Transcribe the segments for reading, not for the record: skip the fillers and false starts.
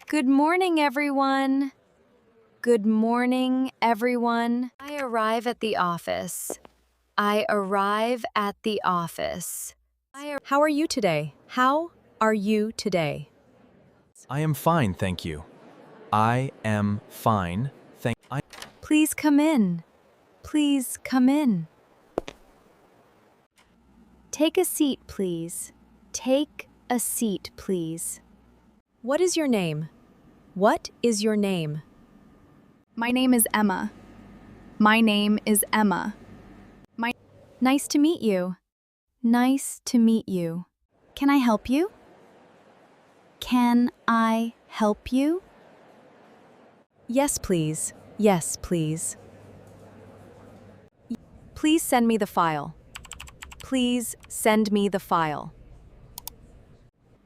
Good morning, everyone. Good morning, everyone. I arrive at the office. I arrive at the office. How are you today? How are you today? I am fine, thank you. I am fine, thank I Please come in. Please come in. Take a seat, please. Take a seat, please. What is your name? What is your name? My name is Emma. My name is Emma. Nice to meet you. Nice to meet you. Can I help you? Can I help you? Yes, please. Yes, please. Please send me the file. Please send me the file.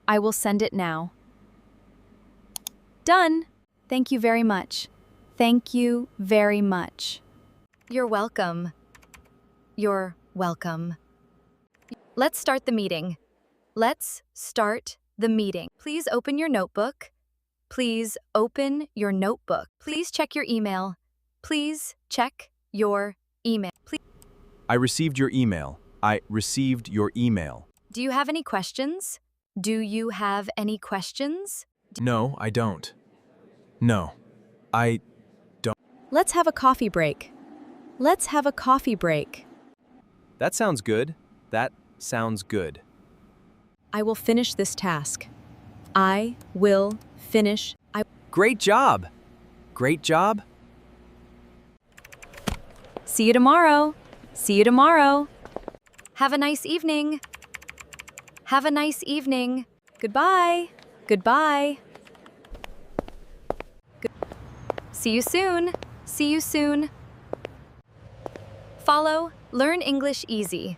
I will send it now. Done. Thank you very much. Thank you very much. You're welcome. You're welcome. Let's start the meeting. Let's start the meeting. Please open your notebook. Please open your notebook. Please check your email. Please check your email. Please. I received your email. I received your email. Do you have any questions? Do you have any questions? No, I don't. No. I Let's have a coffee break. Let's have a coffee break. That sounds good. That sounds good. I will finish this task. I will finish. Great job. Great job. See you tomorrow. See you tomorrow. Have a nice evening. Have a nice evening. Goodbye. Goodbye. See you soon. See you soon. Follow Learn English Easy.